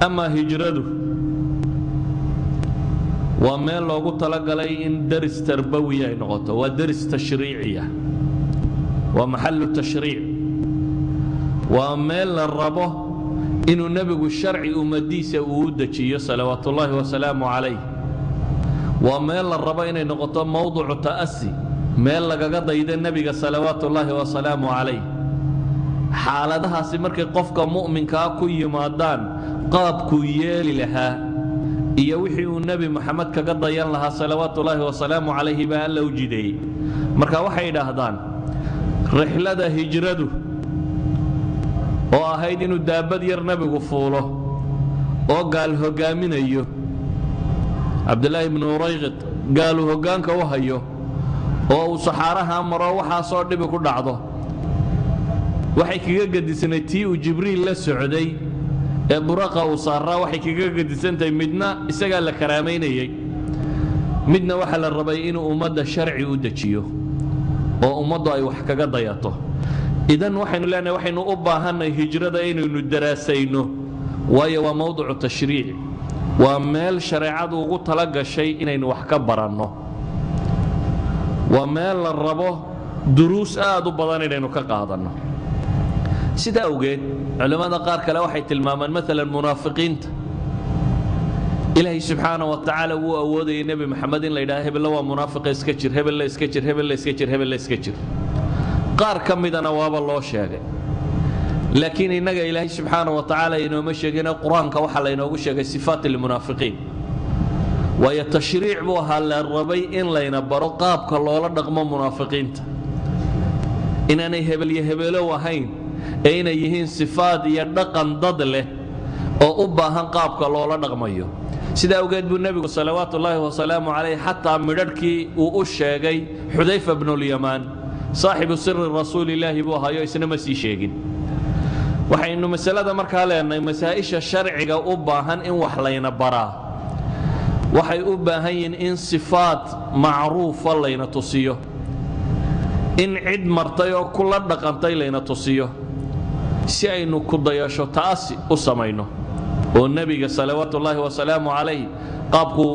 أما هجرته وميل لوغو تلقلي إن درس تربوية نغطه ودرس تشريعية ومحل التشريع وميل للربه إنه النبي الشرعي أمديس وودتشي صلوات الله وسلامه عليه وميل للربه إنه نغطه موضوع تأسي ميل لقضى إذا النبي صلوات الله وسلامه عليه حالتها سمرك قفك مؤمن كاكو يمادان قابكو يالي لها iyo wixii uu nabi maxamed kaga dayan lahaa salawaatullaahi wa salaamu calayhi baa alla u jideeyey marka waxay yidhaahdaan rixlada hijradu oo ahayd inuu daabad yar nabigu fuulo oo gaal hogaaminayo cabdillaahi ibnu urayqid gaalu hogaanka u hayo oo uu saxaaraha maro waxaa soo dhibi ku dhacdo waxay kaga gadisnay tii uu jibriil la socday ee buraqa uu saaraa waxay kaga gadisantahay midna isagaa la karaameynayay midna waxaa la rabay inuu ummadda sharci u dejiyo oo ummaddu ay wax kaga dayato idan waxaynu leenahay waxaynu u baahannahay hijrada inaynu daraasayno waayo waa mawduucu tashriic waa meel shareecadu ugu tala gashay inaynu wax ka baranno waa meel la rabo duruus aad u badan inaynu ka qaadanno sida awgeed culimada qaar kale waxay tilmaamaan مثلا munaafiqiinta ilaahay subxaanahu wa tacaala wuu awoodayay nebi maxamed in la yidhaha hebella waa munaafiqa iska jir hebella iska jir hebella iska jir hebella iska jir qaar ka midana waaba loo sheegay laakiin innaga ilaahay subxaanahu wa tacaala inooma sheegina qur-aanka waxaa laynoogu sheegay sifaat ilmunaafiqiin waayo tashriic buu ahaa la rabay in layna baro qaabka loola dhaqmo munaafiqiinta inaanay hebel iyo hebeelow ahayn ee inay yihiin sifaad iyo dhaqan dad leh oo u baahan qaabka loola dhaqmayo sida awgeed buu nebigu salawaatullaahi wasalaamu calayh xataa midharhkii uu u sheegay xudayfa bnulyamaan saaxibu siri rasuulilaahi buu ahayo isna ma sii sheegin waxaynu masalada markaa leenahay masaa'isha sharciga u baahan in wax layna baraa waxay u baahan yihiin in sifaad macruufa layna tusiyo in cid martay oo kula dhaqantay layna tusiyo si aynu ku dayasho taasi u samayno oo nabiga salawaatullaahi wasalaamu calayh qaabku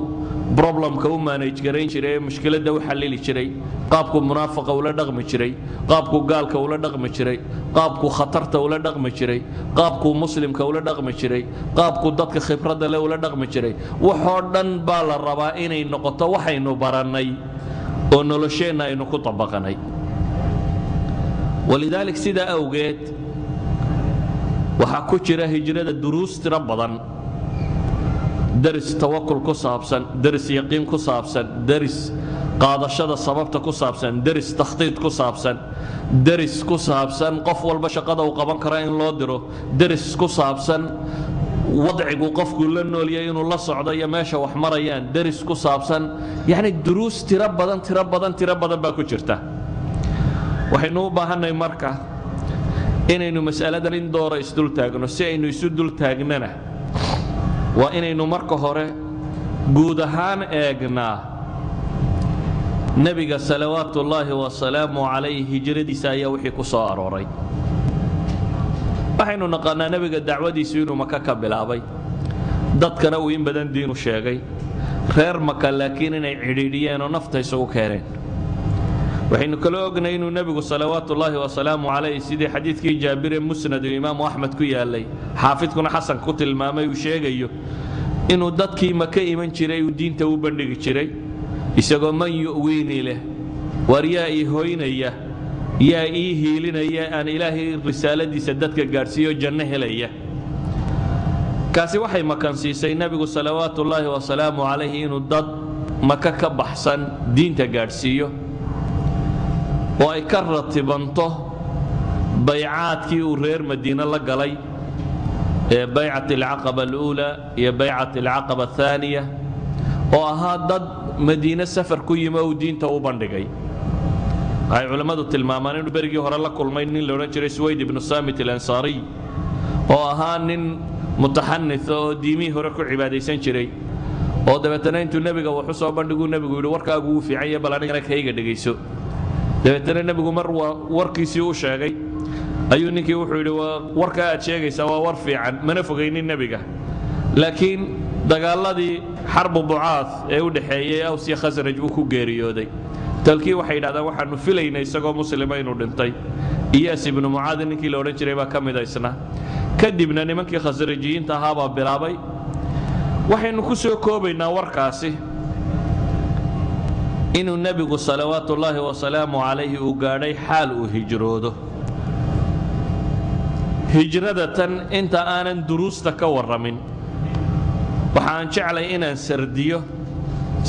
problemka u manage garayn jiray mushkiladda u xallili jiray qaabku munaafiqa ula dhaqmi jiray qaabku gaalka ula dhaqmi jiray qaabku khatarta ula dhaqmi jiray qaabku muslimka ula dhaqmi jiray qaabku dadka khibradda leh ula dhaqmi jiray waxoo dhan baa la rabaa inay noqoto waxaynu barannay oo nolosheenna aynu ku dabaqanay ولذلك سيدا أوجد وحكو جرا هجرة دروس ترى بدن درس توكل كصابسن درس يقين كصابسن درس قادشة السبب كصابسن درس تخطيط كصابسن درس كصابسن قف والبشقة وقبان كراين لودرو درس كصابسن وضع وقف كل إنه ليين الله صعدية ماشى وحمريان درس كصابسن يعني الدروس ترى بدن باكو جرته waxaynu u baahannahay marka inaynu mas'aladan in doora isdul taagno si aynu isu dul taagnana waa inaynu marka hore guud ahaan eegnaa nebiga salawaatullaahi wasalaamu calayhi hijradiisa ayaa wixii ku soo arooray waxaynu naqaanaa nebiga dacwadiisu inuu maka ka bilaabay dadkana uu in badan diinu sheegay reer maka laakiin inay cidhiidhiyeen oo nafta isugu keeneen waxaynu kala ognay inuu nebigu salawaatullaahi wasalaamu calayh sidii xadiidkii jaabire musnad imaamu axmed ku yaalay xaafidkuna xasan ku tilmaamay uu sheegayo inuu dadkii maka iman jiray uu diinta u bandhigi jiray isagoo man yu'wiini leh war yaa ii hoynaya yaa ii hiilinaya aan ilaahay risaaladiisa dadka gaadhsiiyo janno helaya kaasi waxay makansiisay nebigu salawaatullaahi wasalaamu calayhi inuu dad maka ka baxsan diinta gaadhsiiyo oo ay ka ratibanto baycaadkii uu reer madiina la galay ee baycat alcaqaba aluula iyo baycat alcaqaba athaaniya oo ahaa dad madiina safar ku yimi oo diinta u bandhigay waxay culimmadu tilmaamaan inuu berigii hore la kulmay nin la odhan jiray suwayd ibnu saamit alansaariy oo ahaa nin mutaxanis oo diimihii hore ku cibaadaysan jiray oo dabeetana intuu nebiga wuxu soo bandhiguu nebigu yidhi warkaagu wuu fiican yahay bal anigana kayga dhegayso dabeetana nebigu mar warkiisii u sheegay ayuu ninkii wuxuu yidhi warka aad sheegaysaa waa war fiican mana fogaynin nebiga laakiin dagaaladii xarbu bucaad ee u dhaxeeyay aws iyo khasraj uu ku geeriyooday talkii waxay yidhahdaan waxaanu filaynay isagoo muslima inuu dhintay iyaas ibnu mucaad ninkii la odhan jiray baa ka mid isna kadibna nimankii khasrajiyiinta ahaabaa bilaabay waxaynu ku soo koobaynaa warkaasi inuu nebigu salawaatullaahi wasalaamu calayhi uu gaadhay xaal uu hijroodo hijrada tan inta aanan duruusta ka warramin waxaan jeclay inaan sardiyo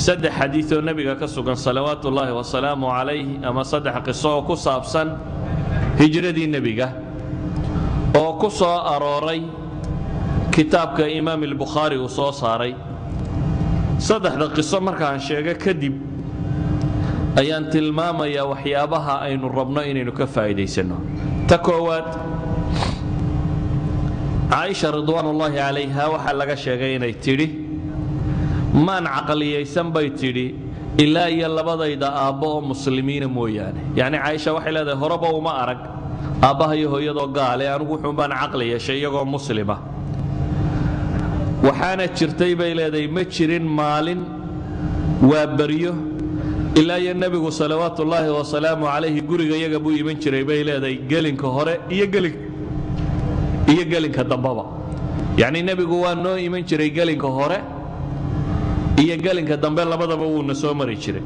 saddex xadiiثoo nebiga ka sugan salawaatullaahi wasalaamu calayhi ama saddex qiso oo ku saabsan hijradii nebiga oo ku soo arooray kitaabka imaam albukhaari uu soo saaray saddexda qiso markaan sheego kadib ayaan tilmaamayaa waxyaabaha aynu rabno inaynu ka faa'iidaysanno ta koowaad caaisha ridwaanullaahi calayha waxaa laga sheegay inay tidhi maan caqliyaysan bay tidhi ilaa iyo labadayda aabbo oo muslimiina mooyaane yacni caaisha waxay leedahay horeba uma arag aabbaha iyo hooyadoo gaale anigu wuxuun baan caqli yeeshay iyagoo muslima waxaana jirtay bay leedahay ma jirin maalin waa baryo ilaa iyo nebigu salawaatullaahi wasalaamu calayhi guriga iyaga buu iman jiray bay leedahay gelinka hore iyo gelinka dambaba yacni nebigu waa noo iman jiray gelinka hore iyo gelinka dambe labadaba wuuna soo mari jiray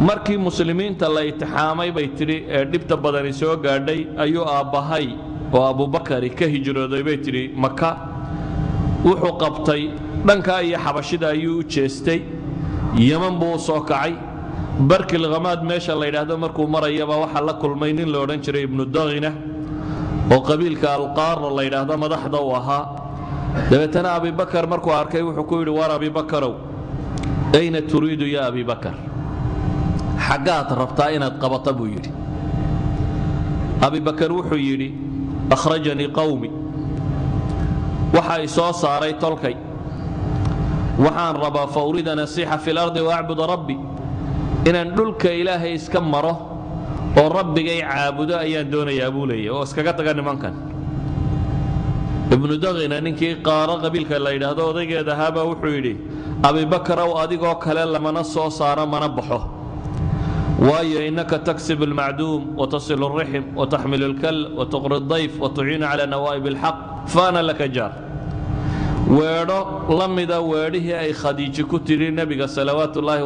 markii muslimiinta la itixaamay bay tidhi ee dhibta badani soo gaadhay ayuu aabbahay oo abubakari ka hijrooday bay tidhi maka wuxuu qabtay dhankaa iyo xabashida ayuu u jeestay yaman buu u soo kacay barkilkhamaad meesha la yidhaahdo markuu marayaba waxaa la kulmay nin la odhan jiray ibnu dakhina oo qabiilka alqaarna la yidhaahdo madaxda u ahaa dabeetana abibakar markuu arkay wuxuu ku yidhi war abibakarow ayna turiidu ya abibakar xaggaad rabtaa inaad qabata buu yidhi abibakar wuxuu yidhi akhrajanii qawmi waxa ay soo saaray tolkay waxaan rabaa fawrida nasiixa fi lardi waacbuda rabbi inaan dhulka ilaahay iska maro oo rabbigay caabudo ayaan doonayaa buu leeyahy oo iskaga taga nimankan ibnu dakhina ninkii qaaro qabiilka la yidhaahdo odaygeeda ahaabaa wuxuu yidhi abibakarow adigoo kale lamana soo saaro mana baxo waayo innaka taksib almacduum watasilu alrixm wataxmilu alkal watuqri dayf watuciinu cala nawaa'ib alxaq faana laka jaar weedho la mida weedhihii ay khadiiji ku tidhi nebiga salawaatullaahi